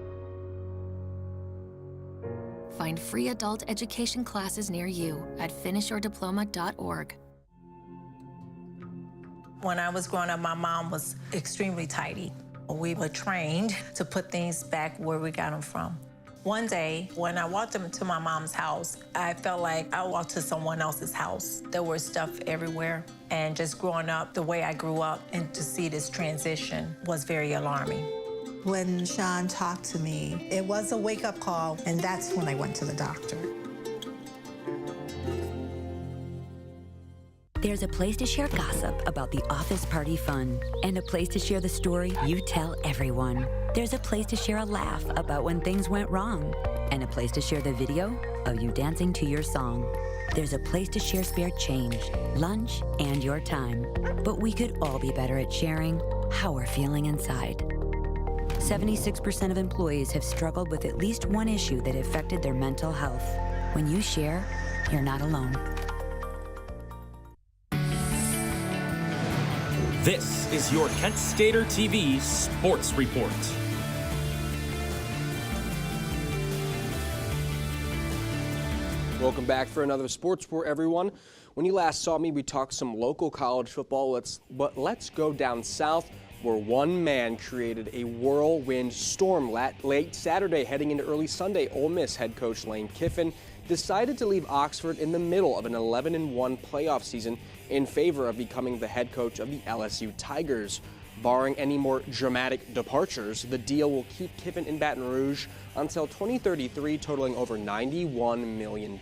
Find free adult education classes near you at finishyourdiploma.org. When I was growing up, my mom was extremely tidy. We were trained to put things back where we got them from. One day, when I walked into my mom's house, I felt like I walked to someone else's house. There was stuff everywhere. And just growing up the way I grew up and to see this transition was very alarming. When Sean talked to me, it was a wake-up call, and that's when I went to the doctor. There's a place to share gossip about the office party fun, and a place to share the story you tell everyone. There's a place to share a laugh about when things went wrong, and a place to share the video of you dancing to your song. There's a place to share spare change, lunch, and your time. But we could all be better at sharing how we're feeling inside. 76% of employees have struggled with at least one issue that affected their mental health. When you share, you're not alone. This is your Kent Stater TV Sports Report. Welcome back for another Sports Report, everyone. When you last saw me, we talked some local college football. But let's go down south, where one man created a whirlwind storm late Saturday heading into early Sunday. Ole Miss head coach Lane Kiffin decided to leave Oxford in the middle of an 11-1 playoff season in favor of becoming the head coach of the LSU Tigers. Barring any more dramatic departures, the deal will keep Kiffin in Baton Rouge until 2033, totaling over $91 million.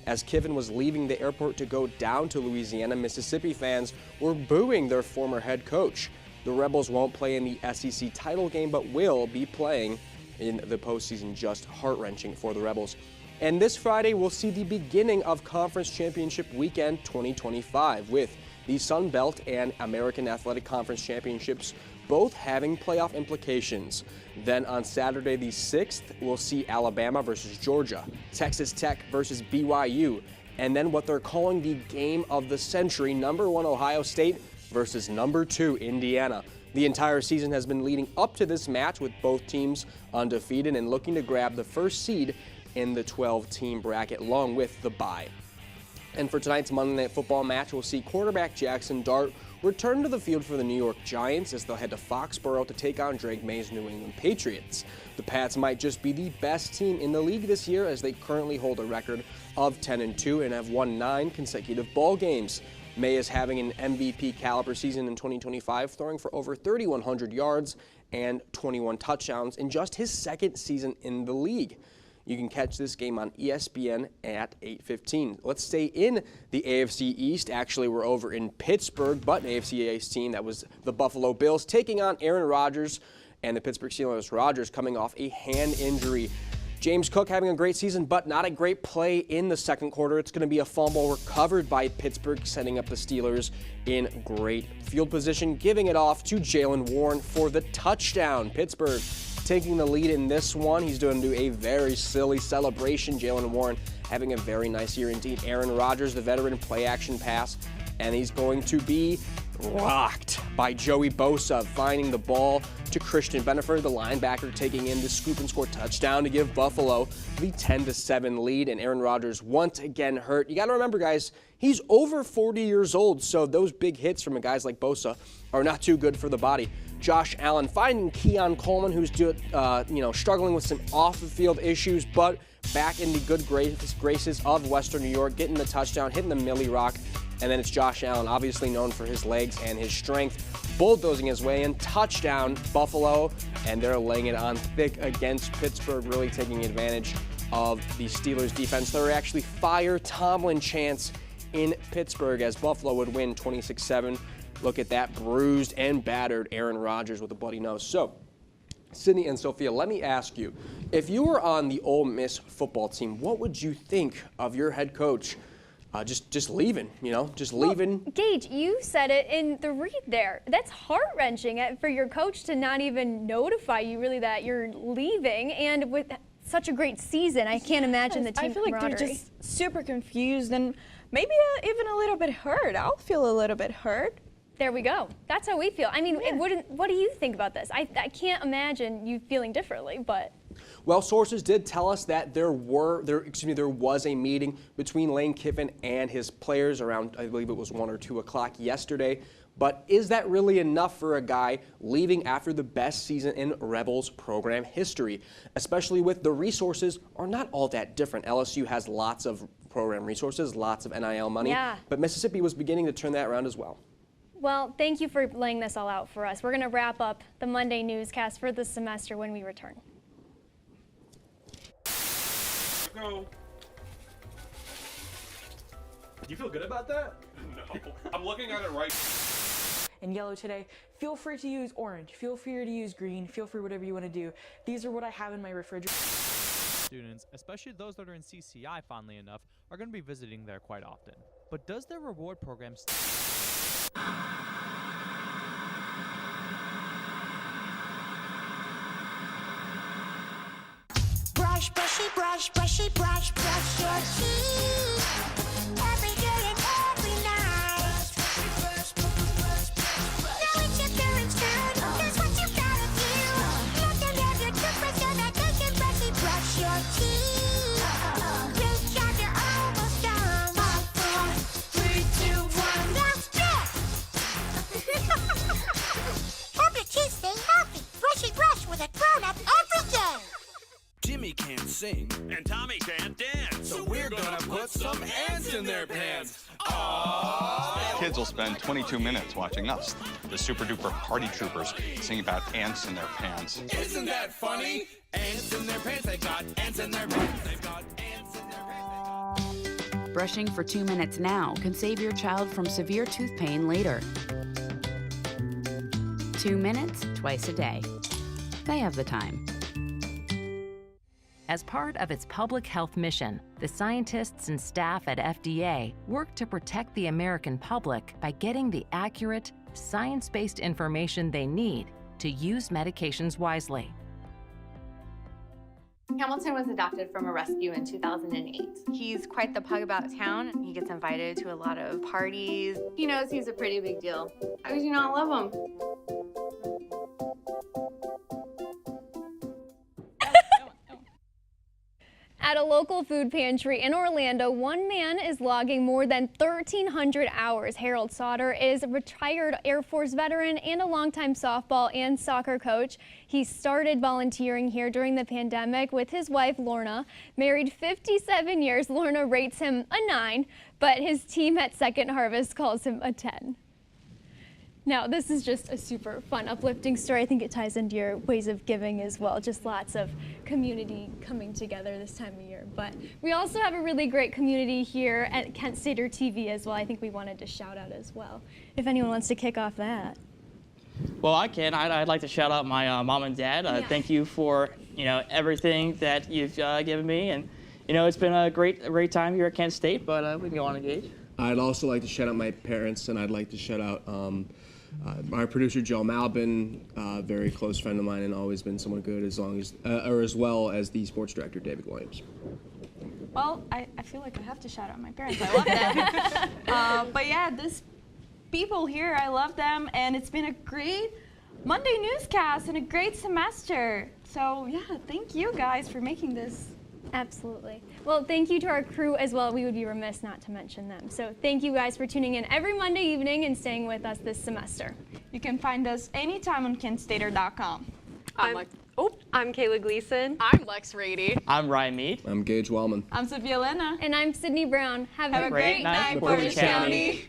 As Kiffin was leaving the airport to go down to Louisiana, Mississippi fans were booing their former head coach. The Rebels won't play in the SEC title game, but will be playing in the postseason. Just heart-wrenching for the Rebels. And this Friday, we'll see the beginning of Conference Championship Weekend 2025, with the Sun Belt and American Athletic Conference Championships both having playoff implications. Then on Saturday the 6th, we'll see Alabama versus Georgia, Texas Tech versus BYU, and then what they're calling the game of the century, number 1 Ohio State versus number 2 Indiana. The entire season has been leading up to this match, with both teams undefeated and looking to grab the first seed in the 12-team bracket, along with the bye. And for tonight's Monday Night Football match, we'll see quarterback Jackson Dart return to the field for the New York Giants as they'll head to Foxborough to take on Drake May's New England Patriots. The Pats might just be the best team in the league this year, as they currently hold a record of 10-2 and have won 9 consecutive ball games. May is having an MVP caliber season in 2025, throwing for over 3,100 yards and 21 touchdowns in just his second season in the league. You can catch this game on ESPN at 8:15. Let's stay in the AFC East. Actually, we're over in Pittsburgh, but an AFC East team that was the Buffalo Bills taking on Aaron Rodgers and the Pittsburgh Steelers. Rodgers coming off a hand injury. James Cook having a great season, but not a great play in the second quarter. It's going to be a fumble recovered by Pittsburgh, setting up the Steelers in great field position, giving it off to Jaylen Warren for the touchdown. Pittsburgh taking the lead in this one. He's going to do a very silly celebration. Jaylen Warren having a very nice year indeed. Aaron Rodgers, the veteran, play action pass, and he's going to be rocked by Joey Bosa, finding the ball to Christian Beneford, the linebacker, taking in the scoop and score touchdown to give Buffalo the 10-7 lead. And Aaron Rodgers once again hurt. You got to remember, guys, he's over 40 years old, so those big hits from guys like Bosa are not too good for the body. Josh Allen finding Keon Coleman, who's struggling with some off-the-field issues, but back in the good graces of Western New York, getting the touchdown, hitting the Millie Rock. And then it's Josh Allen, obviously known for his legs and his strength, bulldozing his way in. Touchdown, Buffalo, and they're laying it on thick against Pittsburgh, really taking advantage of the Steelers' defense. They're actually fire Tomlin chants in Pittsburgh, as Buffalo would win 26-7. Look at that bruised and battered Aaron Rodgers with a bloody nose. So, Sydney and Sophia, let me ask you, if you were on the Ole Miss football team, what would you think of your head coach just leaving, leaving? Gage, you said it in the read there. That's heart-wrenching for your coach to not even notify you really that you're leaving, and with such a great season, I can't imagine the team I feel like camaraderie. they're just super confused and maybe even a little bit hurt. I'll feel a little bit hurt. There we go. That's how we feel. I mean, what do you think about this? I can't imagine you feeling differently, but... Well, sources did tell us that there was a meeting between Lane Kiffin and his players around, I believe it was 1 or 2 o'clock yesterday. But is that really enough for a guy leaving after the best season in Rebels program history? Especially with the resources are not all that different. LSU has lots of program resources, lots of NIL money, but Mississippi was beginning to turn that around as well. Well, thank you for laying this all out for us. We're going to wrap up the Monday newscast for this semester when we return. Go. Do you feel good about that? No. I'm looking at it right. And yellow today, feel free to use orange, feel free to use green, feel free whatever you want to do. These are what I have in my refrigerator. Students, especially those that are in CCI fondly enough, are going to be visiting there quite often. But does their reward program Brush, brushy, brush, brushy, brush, brush your teeth. Every day and every night. Now it's your parents' turn. Here's what you gotta do. Let them have your toothbrush so that they can brushy brush your teeth. Good job, you're almost done. 5, 4, 3, 2, 1. That's it. Help your teeth stay healthy. Brushy brush with a grown-up every day. Jimmy can't sing, and Tommy can't dance, so we're gonna put some ants in their pants. Aww. Kids will spend 22 minutes watching us, the super duper party troopers, sing about ants in their pants. Isn't that funny? Ants in their pants, they've got ants in their pants, they've got ants in their pants. Brushing for 2 minutes now can save your child from severe tooth pain later. 2 minutes, twice a day. They have the time. As part of its public health mission, the scientists and staff at FDA work to protect the American public by getting the accurate, science-based information they need to use medications wisely. Hamilton was adopted from a rescue in 2008. He's quite the pug about town. He gets invited to a lot of parties. He knows he's a pretty big deal. How could you not love him? At a local food pantry in Orlando, one man is logging more than 1,300 hours. Harold Sauter is a retired Air Force veteran and a longtime softball and soccer coach. He started volunteering here during the pandemic with his wife, Lorna. Married 57 years, Lorna rates him a 9, but his team at Second Harvest calls him a 10. Now, this is just a super fun, uplifting story. I think it ties into your ways of giving as well. Just lots of community coming together this time of year. But we also have a really great community here at Kent Stater TV as well. I think we wanted to shout out as well, if anyone wants to kick off that. Well, I can. I'd like to shout out my mom and dad. Thank you for everything that you've given me, and it's been a great time here at Kent State. But we can go on and engage. I'd also like to shout out my parents, and I'd like to shout out our producer Joe Malbin, a very close friend of mine, and always been someone good, as well as the sports director David Williams. Well, I feel like I have to shout out my parents. I love them. But yeah, this people here, I love them, and it's been a great Monday newscast and a great semester. So yeah, thank you guys for making this. Absolutely. Well, thank you to our crew as well. We would be remiss not to mention them. So thank you guys for tuning in every Monday evening and staying with us this semester. You can find us anytime on KentStater.com. I'm Kayla Gleason. I'm Lex Rady. I'm Ryan Mead. I'm Gage Wellman. I'm Sophia Lena. And I'm Sydney Brown. Have a great night, Portage County.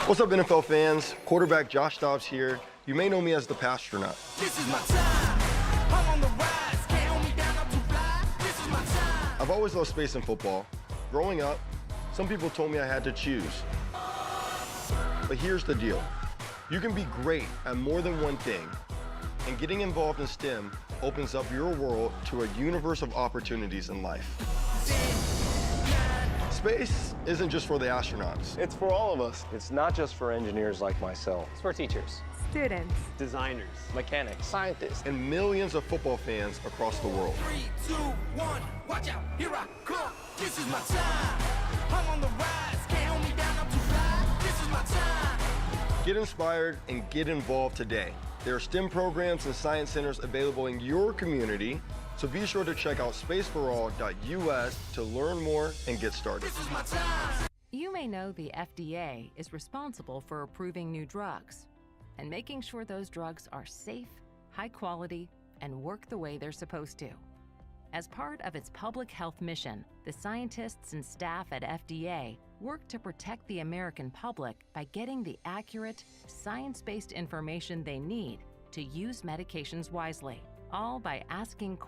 What's up, NFL fans? Quarterback Josh Dobbs here. You may know me as the Pastronaut. This is my time. I'm on the rise. Can't hold me down, I'm too fly. This is my time. I've always loved space and football. Growing up, some people told me I had to choose. But here's the deal. You can be great at more than one thing, and getting involved in STEM opens up your world to a universe of opportunities in life. Space isn't just for the astronauts. It's for all of us. It's not just for engineers like myself. It's for teachers, students, designers, mechanics, scientists, and millions of football fans across the world. 3, 2, 1, watch out, here I come. This is my time. I'm on the rise. Can't hold me down, I'm too fly. This is my time. Get inspired and get involved today. There are STEM programs and science centers available in your community, So be sure to check out spaceforall.us to learn more and get started. You may know the FDA is responsible for approving new drugs and making sure those drugs are safe, high quality, and work the way they're supposed to. As part of its public health mission, the scientists and staff at FDA work to protect the American public by getting the accurate, science-based information they need to use medications wisely, all by asking questions